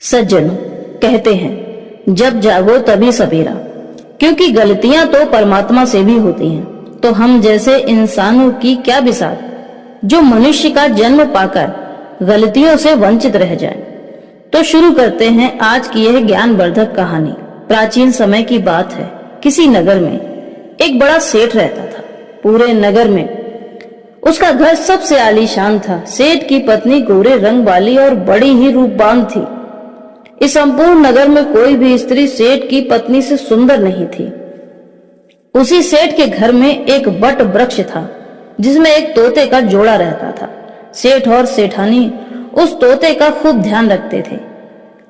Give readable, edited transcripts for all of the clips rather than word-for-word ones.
सज्जनों, कहते हैं जब जागो तभी सवेरा, क्योंकि गलतियां तो परमात्मा से भी होती हैं। तो हम जैसे इंसानों की क्या बिसात जो मनुष्य का जन्म पाकर गलतियों से वंचित रह जाए। तो शुरू करते हैं आज की यह ज्ञानवर्धक कहानी। प्राचीन समय की बात है। किसी नगर में एक बड़ा सेठ रहता था। पूरे नगर में उसका घर सबसे आलीशान था। सेठ की पत्नी गोरे रंग वाली और बड़ी ही रूपवान थी। इस संपूर्ण नगर में कोई भी स्त्री सेठ की पत्नी से सुंदर नहीं थी। उसी सेठ के घर में एक बट वृक्ष था जिसमें एक तोते का जोड़ा रहता था। सेठ और सेठानी उस तोते का खूब ध्यान रखते थे।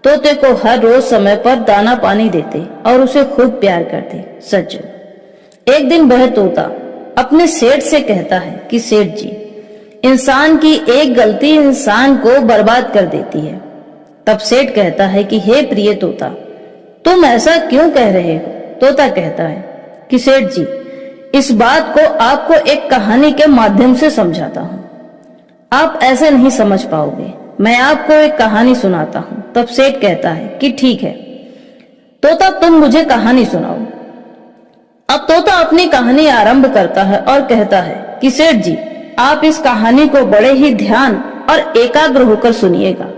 तोते को हर रोज समय पर दाना पानी देते और उसे खूब प्यार करते। सज्जन, एक दिन वह तोता अपने सेठ से कहता है कि सेठ जी, इंसान की एक गलती इंसान को बर्बाद कर देती है। तब सेठ कहता है कि हे प्रिय तोता, तुम ऐसा क्यों कह रहे हो? तोता कहता है कि सेठ जी, इस बात को आपको एक कहानी के माध्यम से समझाता हूँ। आप ऐसे नहीं समझ पाओगे। मैं आपको एक कहानी सुनाता हूँ। तब सेठ कहता है कि ठीक है तोता, तुम मुझे कहानी सुनाओ। अब तोता अपनी कहानी आरंभ करता है और कहता है कि सेठ जी, आप इस कहानी को बड़े ही ध्यान और एकाग्र होकर सुनिएगा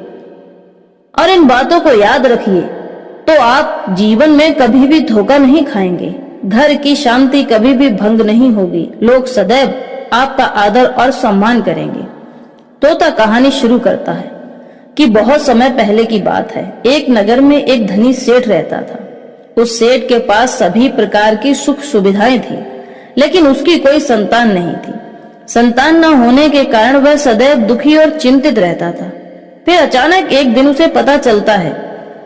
और इन बातों को याद रखिए, तो आप जीवन में कभी भी धोखा नहीं खाएंगे। घर की शांति कभी भी भंग नहीं होगी। लोग सदैव आपका आदर और सम्मान करेंगे। तोता कहानी शुरू करता है कि बहुत समय पहले की बात है। एक नगर में एक धनी सेठ रहता था। उस सेठ के पास सभी प्रकार की सुख सुविधाएं थी, लेकिन उसकी कोई संतान नहीं थी। संतान न होने के कारण वह सदैव दुखी और चिंतित रहता था। फिर अचानक एक दिन उसे पता चलता है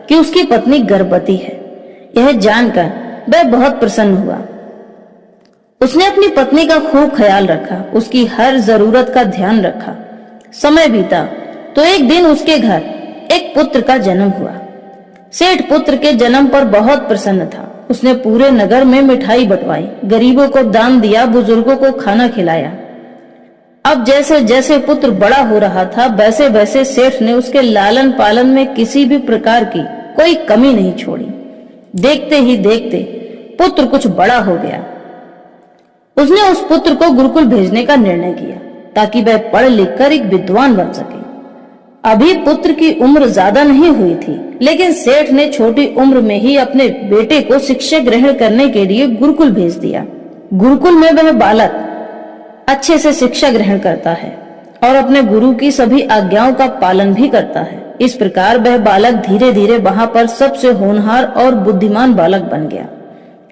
कि उसकी पत्नी गर्भवती है। यह जानकर वह बहुत प्रसन्न हुआ। उसने अपनी पत्नी का खूब ख्याल रखा, उसकी हर जरूरत का ध्यान रखा। समय बीता तो एक दिन उसके घर एक पुत्र का जन्म हुआ। सेठ पुत्र के जन्म पर बहुत प्रसन्न था। उसने पूरे नगर में मिठाई बंटवाई, गरीबों को दान दिया, बुजुर्गों को खाना खिलाया। अब जैसे जैसे पुत्र बड़ा हो रहा था, वैसे वैसे सेठ ने उसके लालन पालन में किसी भी प्रकार की कोई कमी नहीं छोड़ी। देखते ही देखते पुत्र कुछ बड़ा हो गया। उसने उस पुत्र को गुरुकुल भेजने का निर्णय किया ताकि वह पढ़ लिख कर एक विद्वान बन सके। अभी पुत्र की उम्र ज्यादा नहीं हुई थी, लेकिन सेठ ने छोटी उम्र में ही अपने बेटे को शिक्षा ग्रहण करने के लिए गुरुकुल भेज दिया। गुरुकुल में वह बालक अच्छे से शिक्षा ग्रहण करता है और अपने गुरु की सभी आज्ञाओं का पालन भी करता है। इस प्रकार वह बालक धीरे धीरे वहां पर सबसे होनहार और बुद्धिमान बालक बन गया।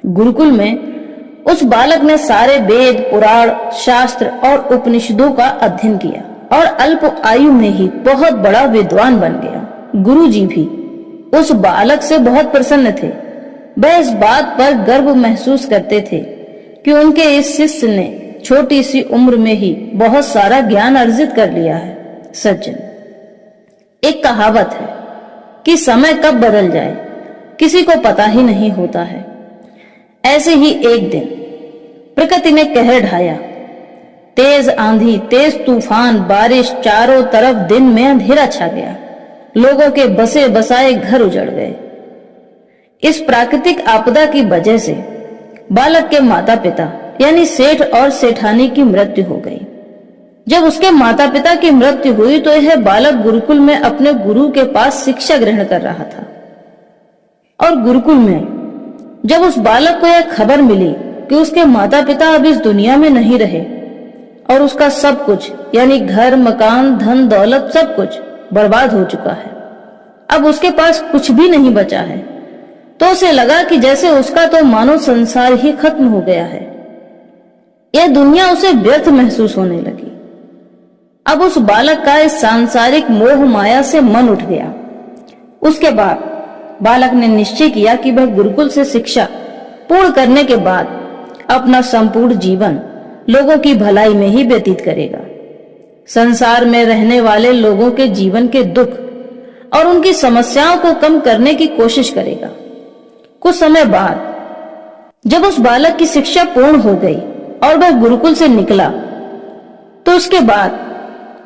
गुरुकुल में उस बालक ने सारे वेद, पुराण, शास्त्र और उपनिषदों का अध्ययन किया और अल्प आयु में ही बहुत बड़ा विद्वान बन गया। गुरुजी भी उस बालक से बहुत प्रसन्न थे। वह इस बात पर गर्व महसूस करते थे कि उनके इस शिष्य ने छोटी सी उम्र में ही बहुत सारा ज्ञान अर्जित कर लिया है। सज्जन, एक कहावत है कि समय कब बदल जाए किसी को पता ही नहीं होता है। ऐसे ही एक दिन प्रकृति ने कहर ढाया। तेज आंधी, तेज तूफान, बारिश, चारों तरफ दिन में अंधेरा छा गया। लोगों के बसे बसाए घर उजड़ गए। इस प्राकृतिक आपदा की वजह से बालक के माता पिता यानी सेठ और सेठानी की मृत्यु हो गई। जब उसके माता पिता की मृत्यु हुई तो यह बालक गुरुकुल में अपने गुरु के पास शिक्षा ग्रहण कर रहा था। और गुरुकुल में जब उस बालक को यह खबर मिली कि उसके माता पिता अब इस दुनिया में नहीं रहे और उसका सब कुछ यानी घर, मकान, धन दौलत सब कुछ बर्बाद हो चुका है, अब उसके पास कुछ भी नहीं बचा है, तो उसे लगा कि जैसे उसका तो मानो संसार ही खत्म हो गया है। यह दुनिया उसे व्यर्थ महसूस होने लगी। अब उस बालक का इस सांसारिक मोह माया से मन उठ गया। उसके बाद बालक ने निश्चय किया कि वह गुरुकुल से शिक्षा पूर्ण करने के बाद अपना संपूर्ण जीवन लोगों की भलाई में ही व्यतीत करेगा। संसार में रहने वाले लोगों के जीवन के दुख और उनकी समस्याओं को कम करने की कोशिश करेगा। कुछ समय बाद जब उस बालक की शिक्षा पूर्ण हो गई और वह गुरुकुल से निकला, तो उसके बाद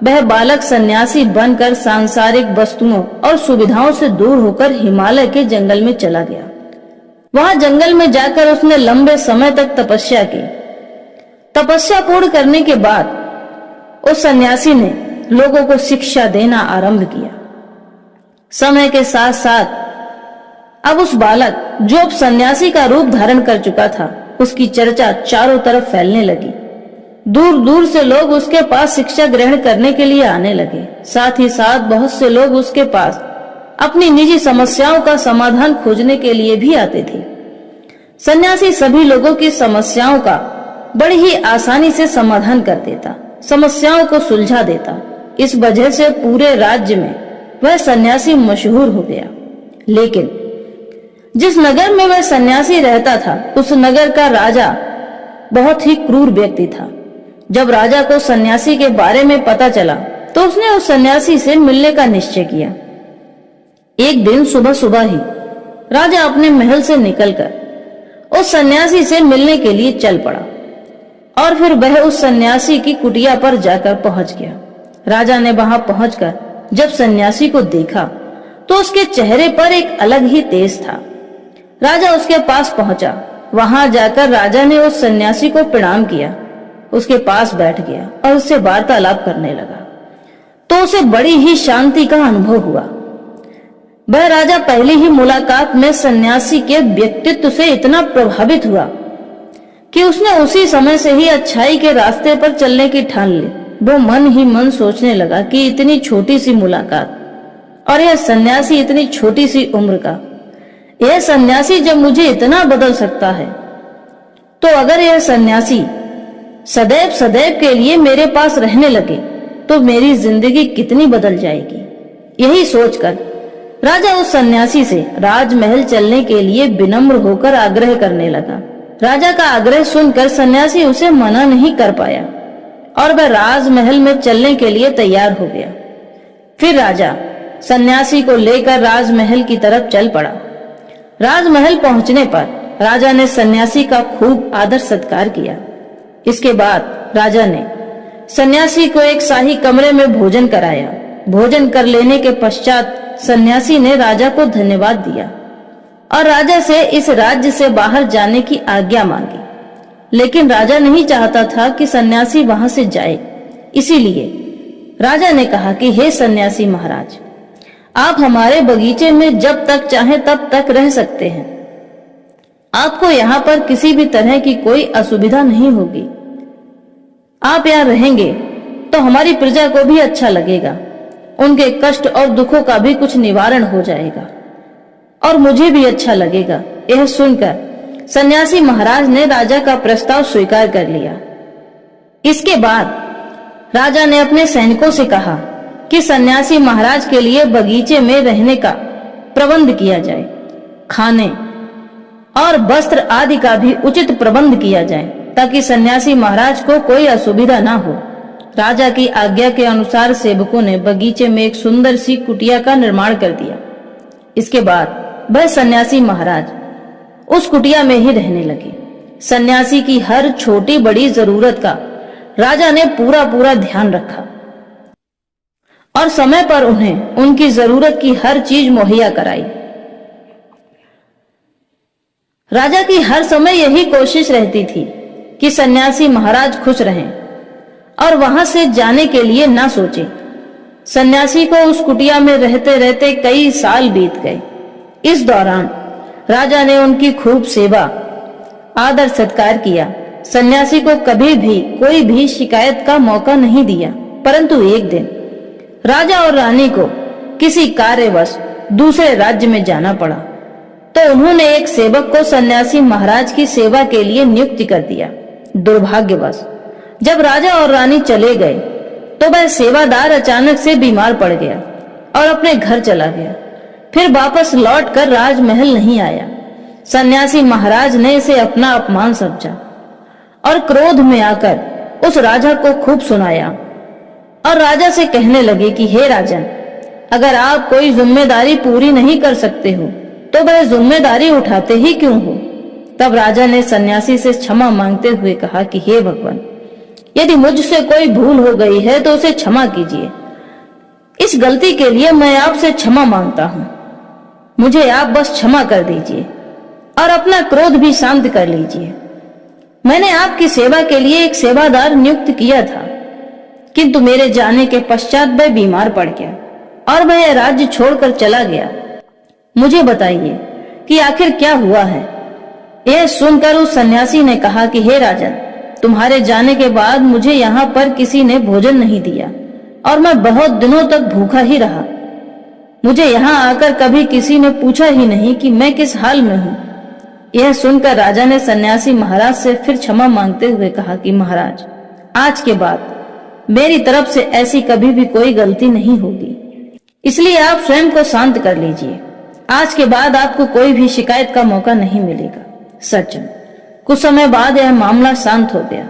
वह बालक सन्यासी बनकर सांसारिक वस्तुओं और सुविधाओं से दूर होकर हिमालय के जंगल में चला गया। वहां जंगल में जाकर उसने लंबे समय तक तपस्या की। तपस्या पूर्ण करने के बाद उस सन्यासी ने लोगों को शिक्षा देना आरंभ किया। समय के साथ साथ अब उस बालक जो अब सन्यासी का रूप धारण कर चुका था, उसकी चर्चा चारों तरफ फैलने लगी। दूर दूर से लोग उसके पास शिक्षा ग्रहण करने के लिए आने लगे। साथ ही साथ बहुत से लोग उसके पास अपनी निजी समस्याओं का समाधान खोजने के लिए भी आते थे। सन्यासी सभी लोगों की समस्याओं का बड़ी ही आसानी से समाधान कर देता, समस्याओं को सुलझा देता। इस वजह से पूरे राज्य में वह सन्यासी मशहूर हो गया। लेकिन जिस नगर में वह सन्यासी रहता था, उस नगर का राजा बहुत ही क्रूर व्यक्ति था। जब राजा को सन्यासी के बारे में पता चला तो उसने उस सन्यासी से मिलने का निश्चय किया। एक दिन सुबह सुबह ही राजा अपने महल से निकलकर उस सन्यासी से मिलने के लिए चल पड़ा और फिर वह उस सन्यासी की कुटिया पर जाकर पहुंच गया। राजा ने वहां पहुंचकर जब सन्यासी को देखा तो उसके चेहरे पर एक अलग ही तेज था। राजा उसके पास पहुंचा। वहां जाकर राजा ने उस सन्यासी को प्रणाम किया, उसके पास बैठ गया और उससे वार्तालाप करने लगा। तो उसे बड़ी ही शांति का अनुभव हुआ। वह राजा पहली ही मुलाकात में सन्यासी के व्यक्तित्व से इतना प्रभावित हुआ कि उसने उसी समय से ही अच्छाई के रास्ते पर चलने की ठान ली। वो मन ही मन सोचने लगा कि इतनी छोटी सी मुलाकात और यह सन्यासी इतनी छोटी सी उम्र का, यह सन्यासी जब मुझे इतना बदल सकता है, तो अगर यह सन्यासी सदैव सदैव के लिए मेरे पास रहने लगे तो मेरी जिंदगी कितनी बदल जाएगी। यही सोचकर राजा उस सन्यासी से राजमहल चलने के लिए विनम्र होकर आग्रह करने लगा। राजा का आग्रह सुनकर सन्यासी उसे मना नहीं कर पाया और वह राजमहल में चलने के लिए तैयार हो गया। फिर राजा सन्यासी को लेकर राजमहल की तरफ चल पड़ा। राजमहल पहुंचने पर राजा ने सन्यासी का खूब आदर सत्कार किया। इसके बाद राजा ने सन्यासी को एक शाही कमरे में भोजन कराया। भोजन कर लेने के पश्चात सन्यासी ने राजा को धन्यवाद दिया और राजा से इस राज्य से बाहर जाने की आज्ञा मांगी। लेकिन राजा नहीं चाहता था कि सन्यासी वहां से जाए। इसीलिए राजा ने कहा कि हे सन्यासी महाराज, आप हमारे बगीचे में जब तक चाहें तब तक रह सकते हैं। आपको यहाँ पर किसी भी तरह की कोई असुविधा नहीं होगी। आप यहाँ रहेंगे तो हमारी प्रजा को भी अच्छा लगेगा, उनके कष्ट और दुखों का भी कुछ निवारण हो जाएगा और मुझे भी अच्छा लगेगा। यह सुनकर सन्यासी महाराज ने राजा का प्रस्ताव स्वीकार कर लिया। इसके बाद राजा ने अपने सैनिकों से कहा कि सन्यासी महाराज के लिए बगीचे में रहने का प्रबंध किया जाए, खाने और वस्त्र आदि का भी उचित प्रबंध किया जाए ताकि सन्यासी महाराज को कोई असुविधा ना हो। राजा की आज्ञा के अनुसार सेवकों ने बगीचे में एक सुंदर सी कुटिया का निर्माण कर दिया। इसके बाद वह सन्यासी महाराज उस कुटिया में ही रहने लगे। सन्यासी की हर छोटी बड़ी जरूरत का राजा ने पूरा पूरा ध्यान रखा और समय पर उन्हें उनकी जरूरत की हर चीज मुहैया कराई। राजा की हर समय यही कोशिश रहती थी कि सन्यासी महाराज खुश रहें और वहां से जाने के लिए ना सोचे। सन्यासी को उस कुटिया में रहते रहते कई साल बीत गए। इस दौरान राजा ने उनकी खूब सेवा आदर सत्कार किया। सन्यासी को कभी भी कोई भी शिकायत का मौका नहीं दिया। परंतु एक दिन राजा और रानी को किसी कार्यवश दूसरे राज्य में जाना पड़ा तो उन्होंने एक सेवक को सन्यासी महाराज की सेवा के लिए नियुक्त कर दिया। दुर्भाग्यवश जब राजा और रानी चले गए तो वह सेवादार अचानक से बीमार पड़ गया और अपने घर चला गया। फिर वापस लौटकर राजमहल नहीं आया। सन्यासी महाराज ने इसे अपना अपमान समझा और क्रोध में आकर उस राजा को खूब सुनाया और राजा से कहने लगे कि हे राजन, अगर आप कोई जिम्मेदारी पूरी नहीं कर सकते हो तो वह जिम्मेदारी उठाते ही क्यों हो। तब राजा ने सन्यासी से क्षमा मांगते हुए कहा कि हे भगवान, यदि मुझसे कोई भूल हो गई है तो उसे क्षमा कीजिए। इस गलती के लिए मैं आपसे क्षमा मांगता हूं। मुझे आप बस क्षमा कर दीजिए और अपना क्रोध भी शांत कर लीजिए। मैंने आपकी सेवा के लिए एक सेवादार नियुक्त किया था, किंतु मेरे जाने के पश्चात वह बीमार पड़ गया और वह यह राज्य छोड़कर चला गया। मुझे बताइए कि आखिर क्या हुआ है। यह सुनकर उस सन्यासी ने कहा कि हे राजन, तुम्हारे जाने के बाद मुझे यहाँ पर किसी ने भोजन नहीं दिया और मैं बहुत दिनों तक भूखा ही रहा। मुझे यहाँ आकर कभी किसी ने पूछा ही नहीं कि मैं किस हाल में हूँ। यह सुनकर राजा ने सन्यासी महाराज से फिर क्षमा मांगते हुए कहा कि महाराज, आज के बाद मेरी तरफ से ऐसी कभी भी कोई गलती नहीं होगी, इसलिए आप स्वयं को शांत कर लीजिए। आज के बाद आपको कोई भी शिकायत का मौका नहीं मिलेगा। सज्जन, कुछ समय बाद यह मामला शांत हो गया,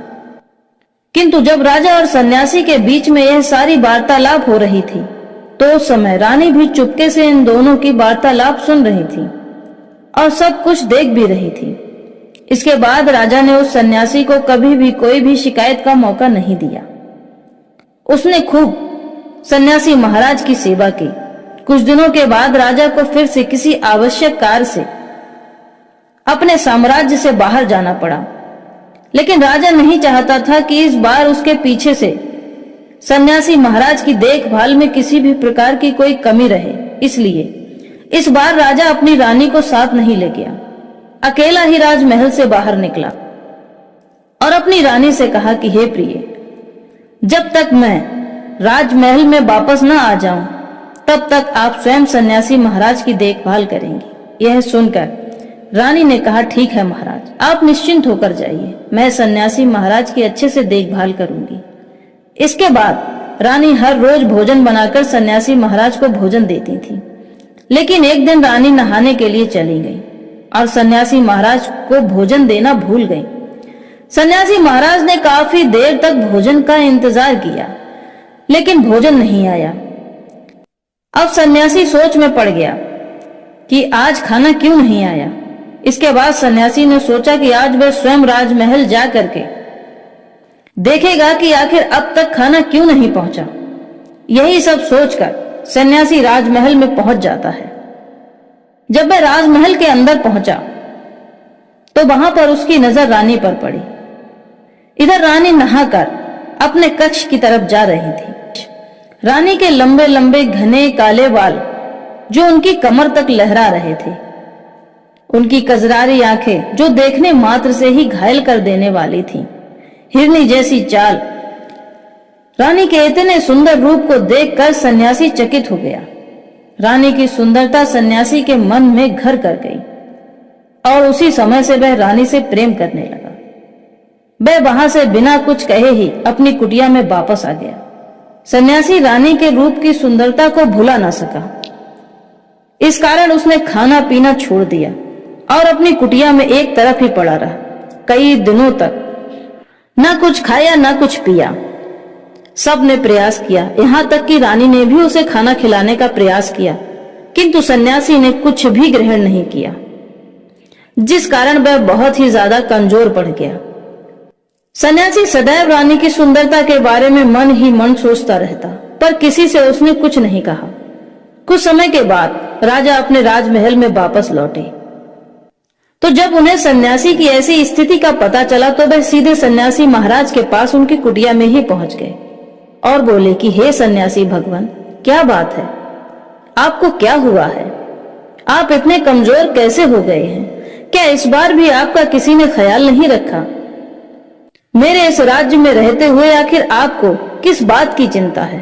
किंतु जब राजा और सन्यासी के बीच में यह सारी वार्तालाप हो रही थी तो उस समय रानी भी चुपके से इन दोनों की वार्तालाप सुन रही थी और सब कुछ देख भी रही थी। इसके बाद राजा ने उस सन्यासी को कभी भी कोई भी शिकायत का मौका नहीं दिया। उसने खूब सन्यासी महाराज की सेवा की। कुछ दिनों के बाद राजा को फिर से किसी आवश्यक कार्य से अपने साम्राज्य से बाहर जाना पड़ा, लेकिन राजा नहीं चाहता था कि इस बार उसके पीछे से सन्यासी महाराज की देखभाल में किसी भी प्रकार की कोई कमी रहे। इसलिए इस बार राजा अपनी रानी को साथ नहीं ले गया, अकेला ही राजमहल से बाहर निकला और अपनी रानी से कहा कि हे प्रिय, जब तक मैं राजमहल में वापस न आ जाऊं तब तक आप स्वयं सन्यासी महाराज की देखभाल करेंगी। यह सुनकर रानी ने कहा, ठीक है महाराज, आप निश्चिंत होकर जाइए, मैं सन्यासी महाराज की अच्छे से देखभाल करूंगी। इसके बाद रानी हर रोज भोजन बनाकर सन्यासी महाराज को भोजन देती थी, लेकिन एक दिन रानी नहाने के लिए चली गई और सन्यासी महाराज को भोजन देना भूल गई। सन्यासी महाराज ने काफी देर तक भोजन का इंतजार किया, लेकिन भोजन नहीं आया। अब सन्यासी सोच में पड़ गया कि आज खाना क्यों नहीं आया। इसके बाद सन्यासी ने सोचा कि आज वह स्वयं राजमहल जा करके देखेगा कि आखिर अब तक खाना क्यों नहीं पहुंचा। यही सब सोचकर सन्यासी राजमहल में पहुंच जाता है। जब वह राजमहल के अंदर पहुंचा तो वहां पर उसकी नजर रानी पर पड़ी। इधर रानी नहाकर अपने कक्ष की तरफ जा रही थी। रानी के लंबे लंबे घने काले बाल जो उनकी कमर तक लहरा रहे थे, उनकी कजरारी आंखें जो देखने मात्र से ही घायल कर देने वाली थीं, हिरनी जैसी चाल। रानी के इतने सुंदर रूप को देखकर सन्यासी चकित हो गया। रानी की सुंदरता सन्यासी के मन में घर कर गई और उसी समय से वह रानी से प्रेम करने लगा। वह वहां से बिना कुछ कहे ही अपनी कुटिया में वापस आ गया। सन्यासी रानी के रूप की सुंदरता को भुला ना सका। इस कारण उसने खाना पीना छोड़ दिया और अपनी कुटिया में एक तरफ ही पड़ा रहा। कई दिनों तक ना कुछ खाया ना कुछ पिया। सब ने प्रयास किया, यहाँ तक कि रानी ने भी उसे खाना खिलाने का प्रयास किया, किंतु सन्यासी ने कुछ भी ग्रहण नहीं किया, जिस कारण वह बहुत ही ज्यादा कमजोर पड़ गया। सन्यासी सदैव रानी की सुंदरता के बारे में मन ही मन सोचता रहता, पर किसी से उसने कुछ नहीं कहा। कुछ समय के बाद राजा अपने राजमहल में वापस लौटे तो जब उन्हें सन्यासी की ऐसी स्थिति का पता चला तो वह सीधे सन्यासी महाराज के पास उनकी कुटिया में ही पहुंच गए और बोले कि हे सन्यासी भगवान, क्या बात है, आपको क्या हुआ है? आप इतने कमजोर कैसे हो गए हैं? क्या इस बार भी आपका किसी ने ख्याल नहीं रखा? मेरे इस राज्य में रहते हुए आखिर आपको किस बात की चिंता है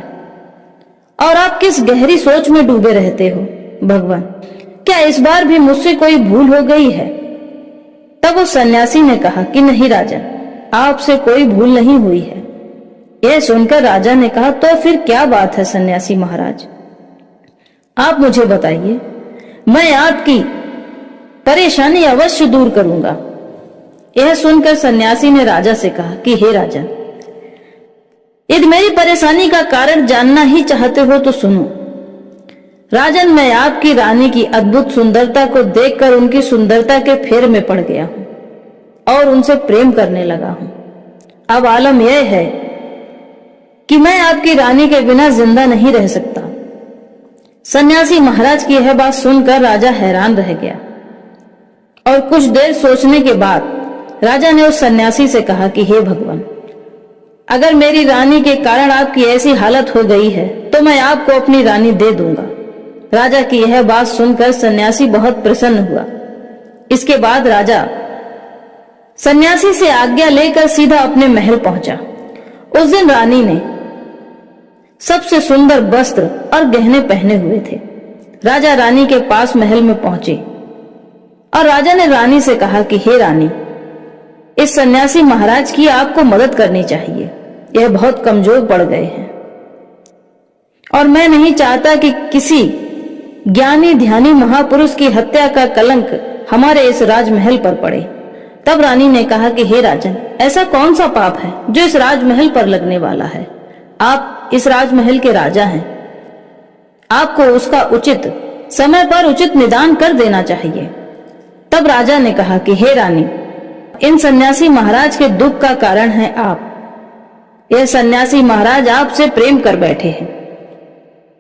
और आप किस गहरी सोच में डूबे रहते हो? भगवान, क्या इस बार भी मुझसे कोई भूल हो गई है? तब उस सन्यासी ने कहा कि नहीं राजन, आपसे कोई भूल नहीं हुई है। यह सुनकर राजा ने कहा, तो फिर क्या बात है सन्यासी महाराज, आप मुझे बताइए, मैं आपकी परेशानी अवश्य दूर करूंगा। यह सुनकर सन्यासी ने राजा से कहा कि हे राजन, यदि मेरी परेशानी का कारण जानना ही चाहते हो तो सुनो। राजन, मैं आपकी रानी की अद्भुत सुंदरता को देखकर उनकी सुंदरता के फेर में पड़ गया हूं और उनसे प्रेम करने लगा हूं। अब आलम यह है कि मैं आपकी रानी के बिना जिंदा नहीं रह सकता। सन्यासी महाराज की यह बात सुनकर राजा हैरान रह गया और कुछ देर सोचने के बाद राजा ने उस सन्यासी से कहा कि हे भगवान, अगर मेरी रानी के कारण आपकी ऐसी हालत हो गई है तो मैं आपको अपनी रानी दे दूंगा। राजा की यह बात सुनकर सन्यासी बहुत प्रसन्न हुआ। इसके बाद राजा सन्यासी से आज्ञा लेकर सीधा अपने महल पहुंचा। उस दिन रानी ने सबसे सुंदर वस्त्र और गहने पहने हुए थे। राजा रानी के पास महल में पहुंचे और राजा ने रानी से कहा कि हे रानी, इस सन्यासी महाराज की आपको मदद करनी चाहिए। यह बहुत कमजोर पड़ गए हैं और मैं नहीं चाहता कि किसी ज्ञानी ध्यानी महापुरुष की हत्या का कलंक हमारे इस राजमहल पर पड़े। तब रानी ने कहा कि हे राजन, ऐसा कौन सा पाप है जो इस राजमहल पर लगने वाला है? आप इस राजमहल के राजा हैं, आपको उसका उचित समय पर उचित निदान कर देना चाहिए। तब राजा ने कहा कि हे रानी, इन सन्यासी महाराज के दुख का कारण है आप। यह सन्यासी महाराज आपसे प्रेम कर बैठे हैं।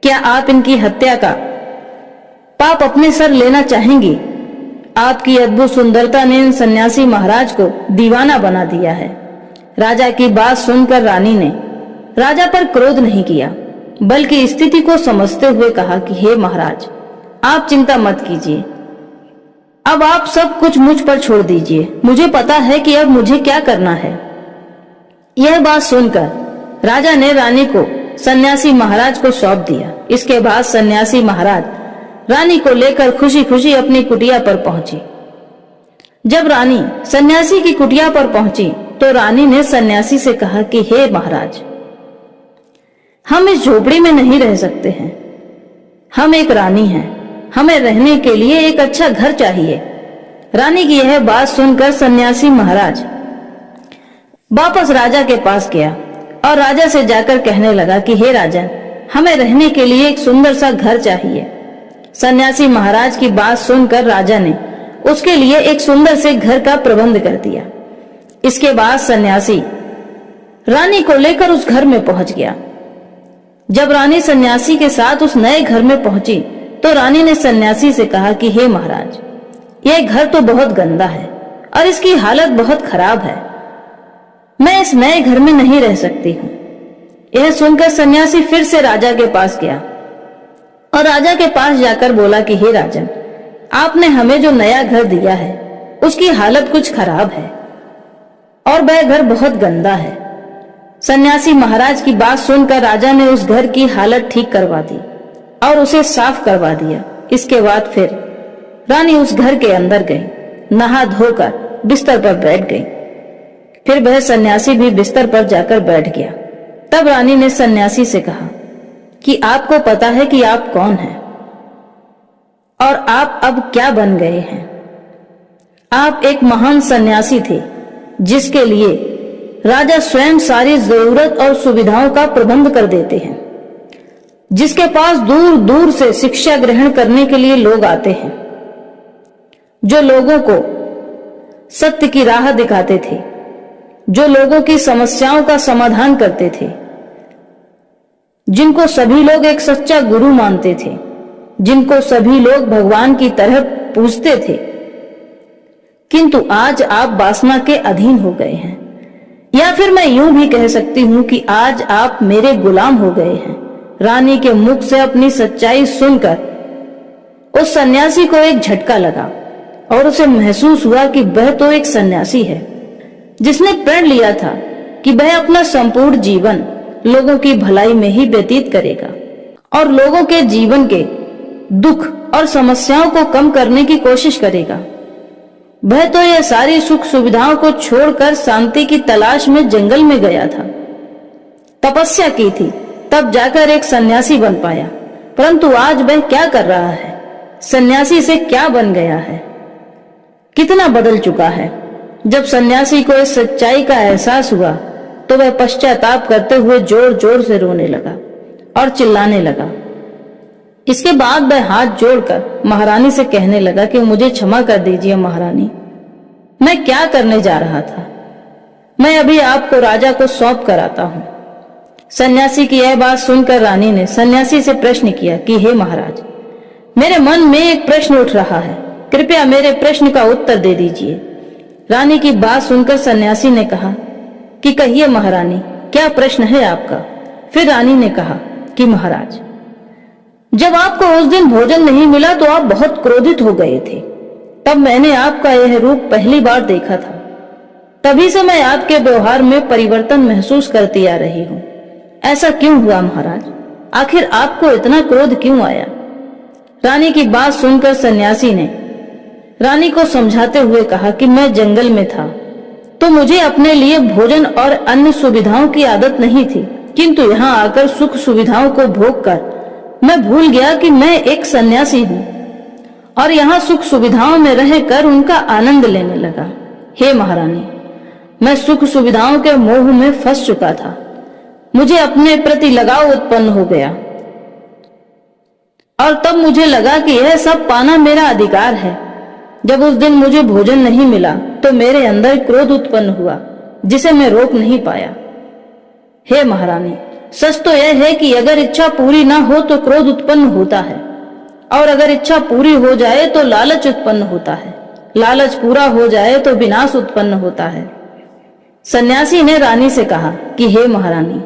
क्या आप इनकी हत्या का पाप अपने सर लेना चाहेंगी? आपकी अद्भुत सुंदरता ने इन सन्यासी महाराज को दीवाना बना दिया है। राजा की बात सुनकर रानी ने राजा पर क्रोध नहीं किया, बल्कि स्थिति को समझते हुए कहा कि हे महाराज, आप चिंता मत कीजिए, अब आप सब कुछ मुझ पर छोड़ दीजिए। मुझे पता है कि अब मुझे क्या करना है। यह बात सुनकर राजा ने रानी को सन्यासी महाराज को सौंप दिया। इसके बाद सन्यासी महाराज रानी को लेकर खुशी खुशी अपनी कुटिया पर पहुंची। जब रानी सन्यासी की कुटिया पर पहुंची तो रानी ने सन्यासी से कहा कि हे महाराज, हम इस झोपड़ी में नहीं रह सकते हैं। हम एक रानी हैं, हमें रहने के लिए एक अच्छा घर चाहिए। रानी की यह बात सुनकर सन्यासी महाराज वापस राजा के पास गया और राजा से जाकर कहने लगा कि हे राजन, हमें रहने के लिए एक सुंदर सा घर चाहिए। सन्यासी महाराज की बात सुनकर राजा ने उसके लिए एक सुंदर से घर का प्रबंध कर दिया। इसके बाद सन्यासी रानी को लेकर उस घर में पहुंच गया। जब रानी सन्यासी के साथ उस नए घर में पहुंची तो रानी ने सन्यासी से कहा कि हे महाराज, यह घर तो बहुत गंदा है और इसकी हालत बहुत खराब है। मैं इस नए घर में नहीं रह सकती हूँ। यह सुनकर सन्यासी फिर से राजा के पास गया और राजा के पास जाकर बोला कि हे राजन, आपने हमें जो नया घर दिया है उसकी हालत कुछ खराब है और वह घर बहुत गंदा है। सन्यासी महाराज की बात सुनकर राजा ने उस घर की हालत ठीक करवा दी और उसे साफ करवा दिया। इसके बाद फिर रानी उस घर के अंदर गई, नहा धोकर बिस्तर पर बैठ गई। फिर वह सन्यासी भी बिस्तर पर जाकर बैठ गया। तब रानी ने सन्यासी से कहा कि आपको पता है कि आप कौन हैं और आप अब क्या बन गए हैं। आप एक महान सन्यासी थे जिसके लिए राजा स्वयं सारी जरूरत और सुविधाओं का प्रबंध कर देते हैं, जिसके पास दूर दूर से शिक्षा ग्रहण करने के लिए लोग आते हैं, जो लोगों को सत्य की राह दिखाते थे, जो लोगों की समस्याओं का समाधान करते थे, जिनको सभी लोग एक सच्चा गुरु मानते थे, जिनको सभी लोग भगवान की तरह पूजते थे। किंतु आज आप वासना के अधीन हो गए हैं, या फिर मैं यूं भी कह सकती हूं कि आज आप मेरे गुलाम हो गए हैं। रानी के मुख से अपनी सच्चाई सुनकर उस सन्यासी को एक झटका लगा और उसे महसूस हुआ कि वह तो एक सन्यासी है जिसने प्रण लिया था कि वह अपना संपूर्ण जीवन लोगों की भलाई में ही व्यतीत करेगा और लोगों के जीवन के दुख और समस्याओं को कम करने की कोशिश करेगा। वह तो यह सारी सुख सुविधाओं को छोड़कर शांति की तलाश में जंगल में गया था, तपस्या की थी, तब जाकर एक सन्यासी बन पाया। परंतु आज वह क्या कर रहा है? सन्यासी से क्या बन गया है? कितना बदल चुका है। जब सन्यासी को इस सच्चाई का एहसास हुआ तो वह पश्चाताप करते हुए जोर जोर से रोने लगा और चिल्लाने लगा। इसके बाद वह हाथ जोड़कर महारानी से कहने लगा कि मुझे क्षमा कर दीजिए महारानी, मैं क्या करने जा रहा था। मैं अभी आपको राजा को सौंप कर आता हूं। सन्यासी की यह बात सुनकर रानी ने सन्यासी से प्रश्न किया कि हे महाराज, मेरे मन में एक प्रश्न उठ रहा है, कृपया मेरे प्रश्न का उत्तर दे दीजिए। रानी की बात सुनकर सन्यासी ने कहा कि कहिए महारानी, क्या प्रश्न है आपका। फिर रानी ने कहा कि महाराज, जब आपको उस दिन भोजन नहीं मिला तो आप बहुत क्रोधित हो गए थे। तब मैंने आपका यह रूप पहली बार देखा था। तभी से मैं आपके व्यवहार में परिवर्तन महसूस करती आ रही हूं। ऐसा क्यों हुआ महाराज? आखिर आपको इतना क्रोध क्यों आया? रानी की बात सुनकर सन्यासी ने रानी को समझाते हुए कहा कि मैं जंगल में था तो मुझे अपने लिए भोजन और अन्य सुविधाओं की आदत नहीं थी, किंतु यहाँ आकर सुख सुविधाओं को भोग कर मैं भूल गया कि मैं एक सन्यासी हूँ और यहाँ सुख सुविधाओं में रहकर उनका आनंद लेने लगा। हे महारानी, मैं सुख सुविधाओं के मोह में फंस चुका था। मुझे अपने प्रति लगाव उत्पन्न हो गया और तब मुझे लगा कि यह सब पाना मेरा अधिकार है। जब उस दिन मुझे भोजन नहीं मिला तो मेरे अंदर क्रोध उत्पन्न हुआ, जिसे मैं रोक नहीं पाया। हे महारानी, सच तो यह है कि अगर इच्छा पूरी ना हो तो क्रोध उत्पन्न होता है और अगर इच्छा पूरी हो जाए तो लालच उत्पन्न होता है। लालच पूरा हो जाए तो विनाश उत्पन्न होता है। सन्यासी ने रानी से कहा कि हे महारानी,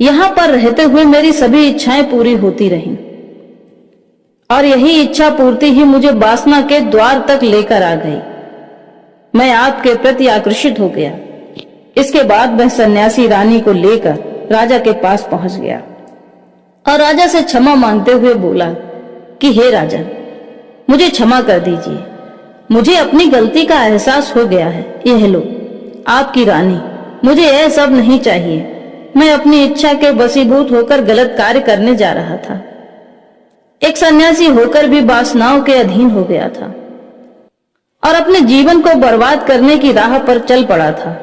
यहाँ पर रहते हुए मेरी सभी इच्छाएं पूरी होती रहीं और यही इच्छा पूर्ति ही मुझे वासना के द्वार तक लेकर आ गई। मैं आपके प्रति आकर्षित हो गया। इसके बाद वह सन्यासी रानी को लेकर राजा के पास पहुंच गया और राजा से क्षमा मांगते हुए बोला कि हे राजन, मुझे क्षमा कर दीजिए। मुझे अपनी गलती का एहसास हो गया है। यह लो आपकी रानी। मुझे यह सब नहीं चाहिए। मैं अपनी इच्छा के वशीभूत होकर गलत कार्य करने जा रहा था। एक सन्यासी होकर भी वासनाओं के अधीन हो गया था और अपने जीवन को बर्बाद करने की राह पर चल पड़ा था।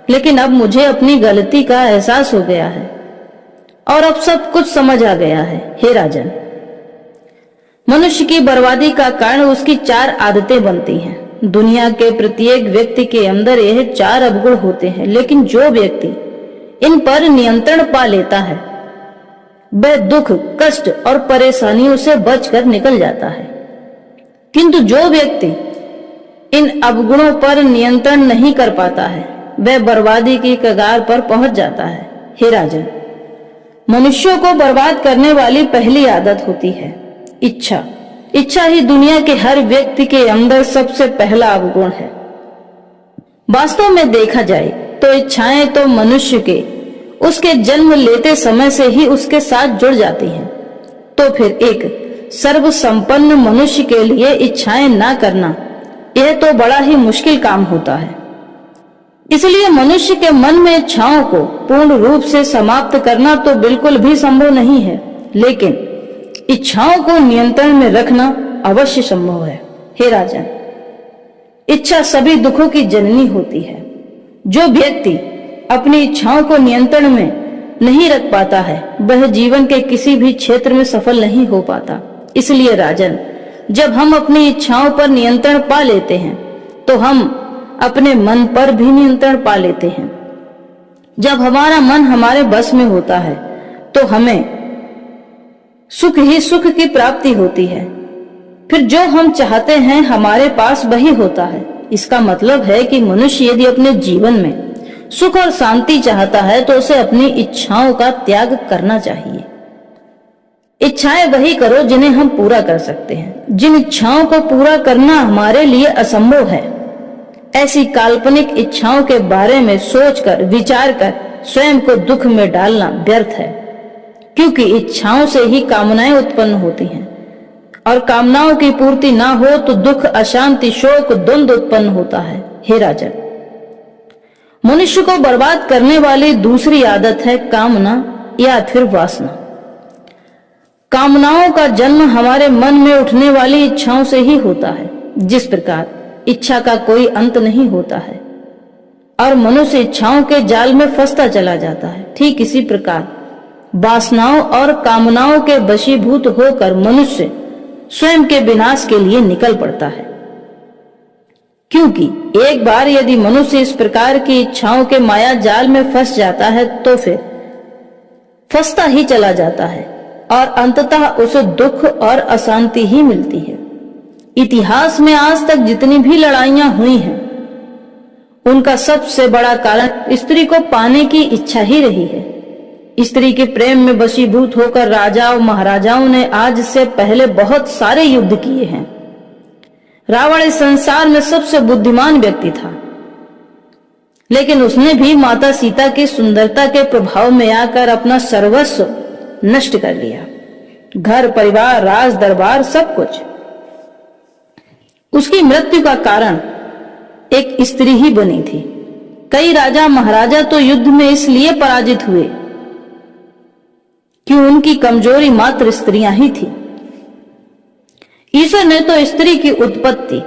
लेकिन अब मुझे अपनी गलती का एहसास हो गया है और अब सब कुछ समझ आ गया है। हे राजन, मनुष्य की बर्बादी का कारण उसकी 4 आदतें बनती हैं। दुनिया के प्रत्येक व्यक्ति के अंदर यह 4 अवगुण होते हैं, लेकिन जो व्यक्ति इन पर नियंत्रण पा लेता है वह दुख, कष्ट और परेशानियों से बचकर निकल जाता है। किंतु जो व्यक्ति इन अवगुणों पर नियंत्रण नहीं कर पाता है वह बर्बादी की कगार पर पहुंच जाता है। हे राजन, मनुष्यों को बर्बाद करने वाली पहली आदत होती है इच्छा। इच्छा ही दुनिया के हर व्यक्ति के अंदर सबसे पहला अवगुण है। वास्तव में देखा जाए तो इच्छाएं तो मनुष्य के उसके जन्म लेते समय से ही उसके साथ जुड़ जाती हैं। तो फिर एक सर्वसंपन्न मनुष्य के लिए इच्छाएं ना करना यह तो बड़ा ही मुश्किल काम होता है। इसलिए मनुष्य के मन में इच्छाओं को पूर्ण रूप से समाप्त करना तो बिल्कुल भी संभव नहीं है, लेकिन इच्छाओं को नियंत्रण में रखना अवश्य संभव है। हे राजन, इच्छा सभी दुखों की जननी होती है। जो व्यक्ति अपनी इच्छाओं को नियंत्रण में नहीं रख पाता है वह जीवन के किसी भी क्षेत्र में सफल नहीं हो पाता। इसलिए राजन, जब हम अपनी इच्छाओं पर नियंत्रण पा लेते हैं तो हम अपने मन पर भी नियंत्रण पा लेते हैं। जब हमारा मन हमारे बस में होता है तो हमें सुख ही सुख की प्राप्ति होती है। फिर जो हम चाहते हैं हमारे पास वही होता है। इसका मतलब है कि मनुष्य यदि अपने जीवन में सुख और शांति चाहता है तो उसे अपनी इच्छाओं का त्याग करना चाहिए। इच्छाएं वही करो जिन्हें हम पूरा कर सकते हैं। जिन इच्छाओं को पूरा करना हमारे लिए असंभव है, ऐसी काल्पनिक इच्छाओं के बारे में सोचकर विचार कर स्वयं को दुख में डालना व्यर्थ है, क्योंकि इच्छाओं से ही कामनाएं उत्पन्न होती हैं और कामनाओं की पूर्ति ना हो तो दुख, अशांति, शोक, द्वंद्व उत्पन्न होता है। हे राजन, मनुष्य को बर्बाद करने वाली दूसरी आदत है कामना या फिर वासना। कामनाओं का जन्म हमारे मन में उठने वाली इच्छाओं से ही होता है। जिस प्रकार इच्छा का कोई अंत नहीं होता है और मनुष्य इच्छाओं के जाल में फंसता चला जाता है, ठीक इसी प्रकार वासनाओं और कामनाओं के वशीभूत होकर मनुष्य स्वयं के विनाश के लिए निकल पड़ता है। क्योंकि एक बार यदि मनुष्य इस प्रकार की इच्छाओं के माया जाल में फंस जाता है तो फिर फंसता ही चला जाता है और अंततः उसे दुख और अशांति ही मिलती है। इतिहास में आज तक जितनी भी लड़ाइयां हुई हैं उनका सबसे बड़ा कारण स्त्री को पाने की इच्छा ही रही है। स्त्री के प्रेम में वशीभूत होकर राजा और महाराजाओं ने आज से पहले बहुत सारे युद्ध किए हैं। रावण इस संसार में सबसे बुद्धिमान व्यक्ति था, लेकिन उसने भी माता सीता की सुंदरता के प्रभाव में आकर अपना सर्वस्व नष्ट कर लिया। घर परिवार राज दरबार सब कुछ। उसकी मृत्यु का कारण एक स्त्री ही बनी थी। कई राजा महाराजा तो युद्ध में इसलिए पराजित हुए कि उनकी कमजोरी मात्र स्त्रियां ही थी। ईश्वर ने तो स्त्री की उत्पत्ति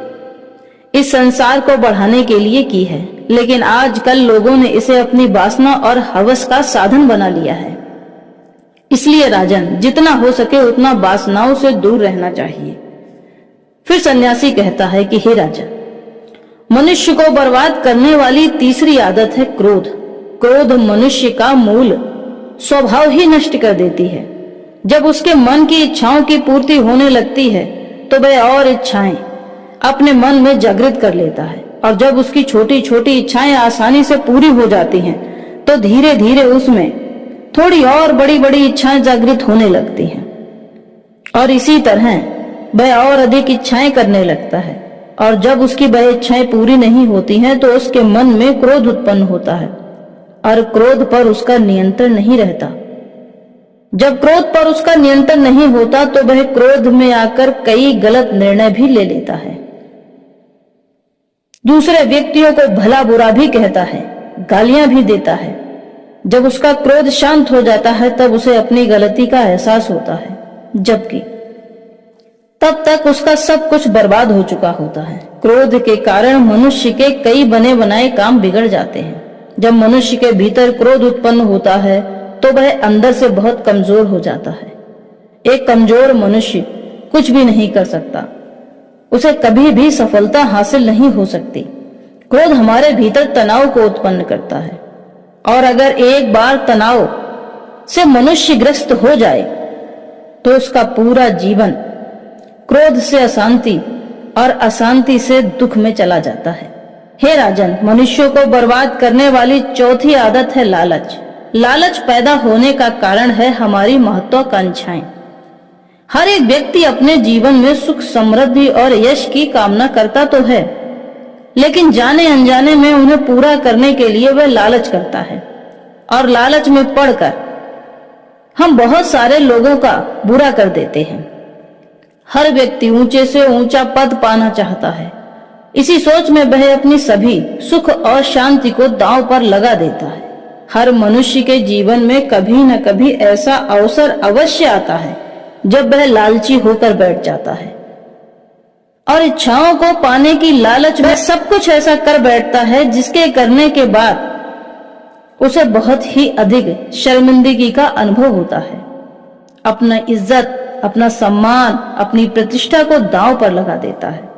इस संसार को बढ़ाने के लिए की है, लेकिन आजकल लोगों ने इसे अपनी वासना और हवस का साधन बना लिया है। इसलिए राजन, जितना हो सके उतना वासनाओं से दूर रहना चाहिए। फिर सन्यासी कहता है कि हे राजन, मनुष्य को बर्बाद करने वाली तीसरी आदत है क्रोध। क्रोध मनुष्य का मूल स्वभाव ही नष्ट कर देती है। जब उसके मन की इच्छाओं की पूर्ति होने लगती है तो वह और इच्छाएं अपने मन में जागृत कर लेता है, और जब उसकी छोटी छोटी इच्छाएं आसानी से पूरी हो जाती हैं तो धीरे धीरे उसमें थोड़ी और बड़ी बड़ी इच्छाएं जागृत होने लगती हैं, और इसी तरह वह और अधिक इच्छाएं करने लगता है। और जब उसकी वह इच्छाएं पूरी नहीं होती हैं तो उसके मन में क्रोध उत्पन्न होता है, और क्रोध पर उसका नियंत्रण नहीं रहता। जब क्रोध पर उसका नियंत्रण नहीं होता तो वह क्रोध में आकर कई गलत निर्णय भी ले लेता है। दूसरे व्यक्तियों को भला बुरा भी कहता है, गालियां भी देता है। जब उसका क्रोध शांत हो जाता है तब उसे अपनी गलती का एहसास होता है, जबकि तब तक उसका सब कुछ बर्बाद हो चुका होता है। क्रोध के कारण मनुष्य के कई बने बनाए काम बिगड़ जाते हैं। जब मनुष्य के भीतर क्रोध उत्पन्न होता है तो वह अंदर से बहुत कमजोर हो जाता है। एक कमजोर मनुष्य कुछ भी नहीं कर सकता, उसे कभी भी सफलता हासिल नहीं हो सकती। क्रोध हमारे भीतर तनाव को उत्पन्न करता है, और अगर एक बार तनाव से मनुष्य ग्रस्त हो जाए तो उसका पूरा जीवन क्रोध से अशांति और अशांति से दुख में चला जाता है। हे राजन, मनुष्यों को बर्बाद करने वाली चौथी आदत है लालच। लालच पैदा होने का कारण है हमारी महत्वाकांक्षाएं। हर एक व्यक्ति अपने जीवन में सुख समृद्धि और यश की कामना करता तो है, लेकिन जाने अनजाने में उन्हें पूरा करने के लिए वह लालच करता है, और लालच में पड़कर हम बहुत सारे लोगों का बुरा कर देते हैं। हर व्यक्ति ऊंचे से ऊंचा पद पाना चाहता है। इसी सोच में वह अपनी सभी सुख और शांति को दांव पर लगा देता है। हर मनुष्य के जीवन में कभी न कभी ऐसा अवसर अवश्य आता है जब वह लालची होकर बैठ जाता है और इच्छाओं को पाने की लालच में सब कुछ ऐसा कर बैठता है जिसके करने के बाद उसे बहुत ही अधिक शर्मिंदगी का अनुभव होता है। अपना इज्जत, अपना सम्मान, अपनी प्रतिष्ठा को दांव पर लगा देता है।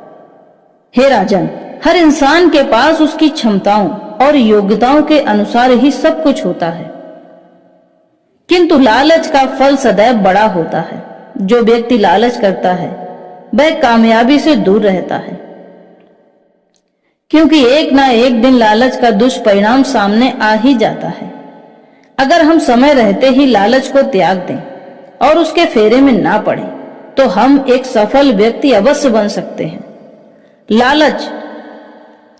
हे राजन, हर इंसान के पास उसकी क्षमताओं और योग्यताओं के अनुसार ही सब कुछ होता है, किंतु लालच का फल सदैव बड़ा होता है। जो व्यक्ति लालच करता है वह कामयाबी से दूर रहता है, क्योंकि एक ना एक दिन लालच का दुष्परिणाम सामने आ ही जाता है। अगर हम समय रहते ही लालच को त्याग दें और उसके फेरे में ना पड़े तो हम एक सफल व्यक्ति अवश्य बन सकते हैं। लालच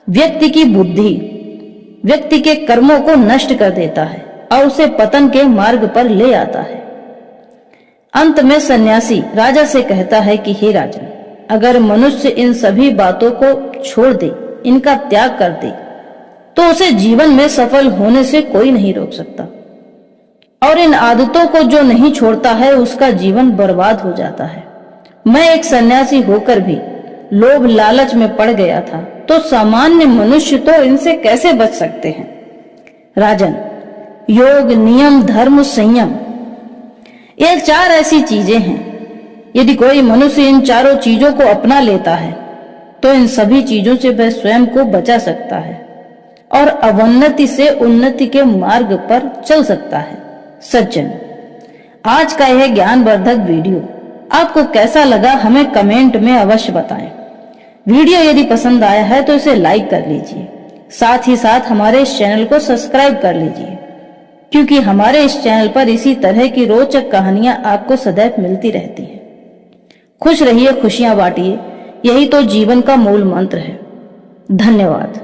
व्यक्ति की बुद्धि, व्यक्ति के कर्मों को नष्ट कर देता है और उसे पतन के मार्ग पर ले आता है। अंत में सन्यासी राजा से कहता है कि हे राजन, अगर मनुष्य इन सभी बातों को छोड़ दे, इनका त्याग कर दे, तो उसे जीवन में सफल होने से कोई नहीं रोक सकता, और इन आदतों को जो नहीं छोड़ता है उसका जीवन बर्बाद हो जाता है। मैं एक सन्यासी होकर भी लोभ लालच में पड़ गया था, तो सामान्य मनुष्य तो इनसे कैसे बच सकते हैं? राजन, योग, नियम, धर्म, संयम, ये 4 ऐसी चीजें हैं। यदि कोई मनुष्य इन चारों चीजों को अपना लेता है तो इन सभी चीजों से वह स्वयं को बचा सकता है और अवन्नति से उन्नति के मार्ग पर चल सकता है। सज्जन, आज का यह ज्ञानवर्धक वीडियो आपको कैसा लगा हमें कमेंट में अवश्य बताएं। वीडियो यदि पसंद आया है तो इसे लाइक कर लीजिए, साथ ही साथ हमारे इस चैनल को सब्सक्राइब कर लीजिए, क्योंकि हमारे इस चैनल पर इसी तरह की रोचक कहानियां आपको सदैव मिलती रहती हैं। खुश रहिए, खुशियां बांटिए, यही तो जीवन का मूल मंत्र है। धन्यवाद।